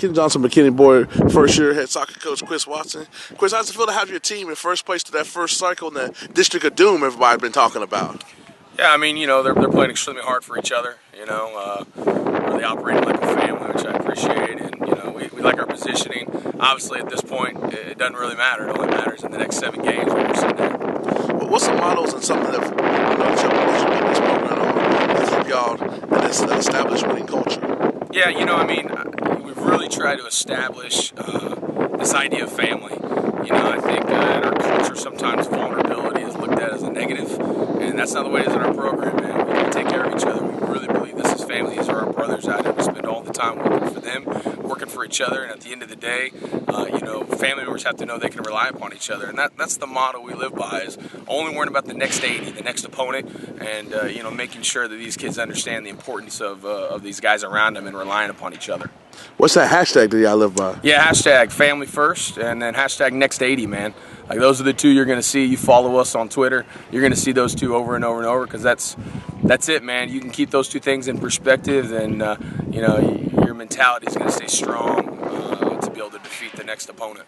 Ken Johnson, McKinney Boyd, first year head soccer coach Chris Watson. Chris, how's it feel to have your team in first place to that first cycle in the District of Doom everybody's been talking about? Yeah, I mean, they're playing extremely hard for each other, really operating like a family, which I appreciate, and, we like our positioning. Obviously, at this point, it doesn't really matter. It only matters in the next 7 games when we're sitting there. Well, what's the models and something that you put this program on to keep y'all in this established winning culture? Yeah, we've really tried to establish this idea of family. I think in our culture sometimes vulnerability is looked at as a negative, and that's not the way it is in our program, man. We take care of each other. We really believe this is family. These are our brothers out here. We spend all the time working for them, working for each other, and at the end of the day, family members have to know they can rely upon each other, and that's the motto we live by, is only worrying about the next 80, the next opponent, and making sure that these kids understand the importance of these guys around them and relying upon each other. What's that hashtag that y'all live by? Yeah, hashtag family first, and then hashtag next 80, man. Like, those are the two you're going to see. You follow us on Twitter, you're going to see those two over and over and over, because that's it, man. You can keep those two things in perspective, and your mentality is going to stay strong to be able to defeat the next opponent.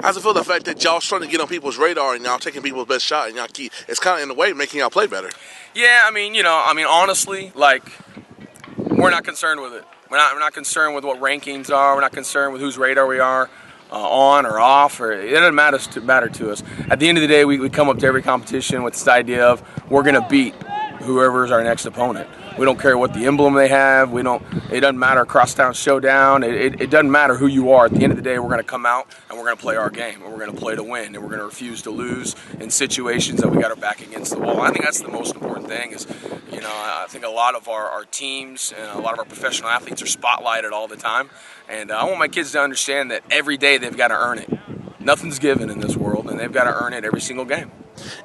How's it feel the fact that y'all trying to get on people's radar and y'all taking people's best shot, and y'all keep, it's kind of in a way making y'all play better? Yeah, honestly, we're not concerned with it. We're not concerned with what rankings are. We're not concerned with whose radar we are on or off. It doesn't matter to us. At the end of the day, we come up to every competition with this idea of we're going to beat whoever's our next opponent. We don't care what the emblem they have. It doesn't matter, crosstown showdown. It doesn't matter who you are. At the end of the day, we're going to come out and we're going to play our game, and we're going to play to win, and we're going to refuse to lose in situations that we got our back against the wall. I think that's the most important thing. Is I think a lot of our teams and a lot of our professional athletes are spotlighted all the time, and I want my kids to understand that every day they've got to earn it. Nothing's given in this world, and they've got to earn it every single game.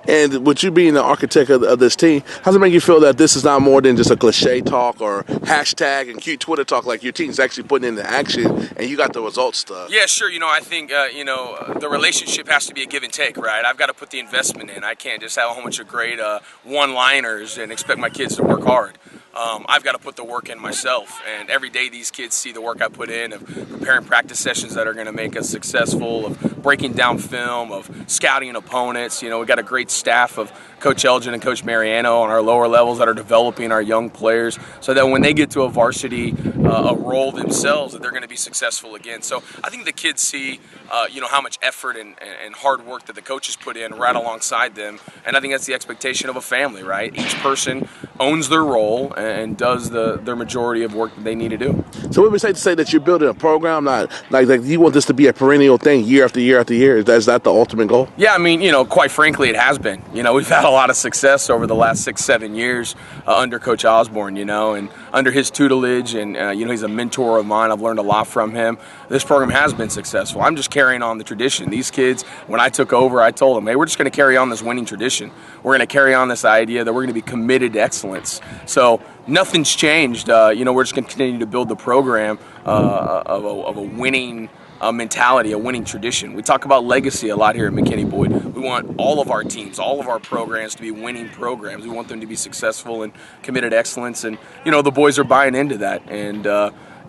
And with you being the architect of this team, how does it make you feel that this is not more than just a cliche talk or hashtag and cute Twitter talk, like your team's actually putting into action and you got the results stuff? Yeah, sure. I think, the relationship has to be a give and take, right? I've got to put the investment in. I can't just have a whole bunch of great one-liners and expect my kids to work hard. I've got to put the work in myself, and every day these kids see the work I put in of preparing practice sessions that are going to make us successful, of breaking down film, of scouting opponents. We've got a great staff of Coach Elgin and Coach Mariano on our lower levels that are developing our young players so that when they get to a varsity a role themselves, that they're going to be successful again. So I think the kids see how much effort and hard work that the coaches put in right alongside them, and I think that's the expectation of a family, right? Each person owns their role and does their majority of work that they need to do. So would we say to say that you're building a program, not like you want this to be a perennial thing year after year after year? Is that the ultimate goal? Yeah, quite frankly, it has been. We've had a lot of success over the last 6-7 years under Coach Osborne, and under his tutelage, and he's a mentor of mine. I've learned a lot from him. This program has been successful. I'm just carrying on the tradition. These kids, when I took over, I told them, hey, we're just going to carry on this winning tradition. We're going to carry on this idea that we're going to be committed to excellence. So nothing's changed. We're just going to continue to build the program of a winning mentality, a winning tradition. We talk about legacy a lot here at McKinney Boyd. We want all of our teams, all of our programs to be winning programs. We want them to be successful and committed to excellence, and the boys are buying into that. And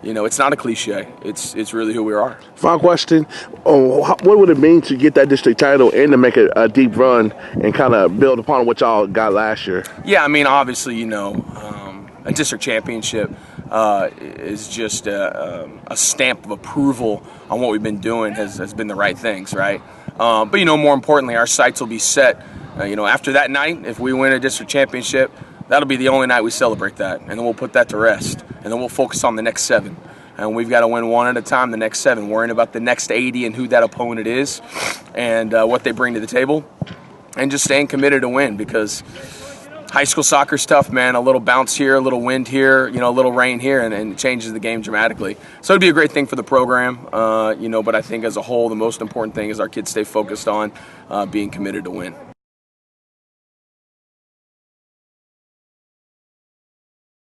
it's not a cliche. It's really who we are. Final question: what would it mean to get that district title and to make a deep run and kind of build upon what y'all got last year? Yeah, obviously, a district championship is just a stamp of approval on what we've been doing has been the right things, right? But more importantly, our sights will be set. After that night, if we win a district championship, that'll be the only night we celebrate that, and then we'll put that to rest, and then we'll focus on the next 7. And we've got to win one at a time, the next 7, worrying about the next 80 and who that opponent is and what they bring to the table, and just staying committed to win, because high school soccer's tough, man. A little bounce here, a little wind here, a little rain here, and it changes the game dramatically. So it'd be a great thing for the program, but I think as a whole, the most important thing is our kids stay focused on being committed to win.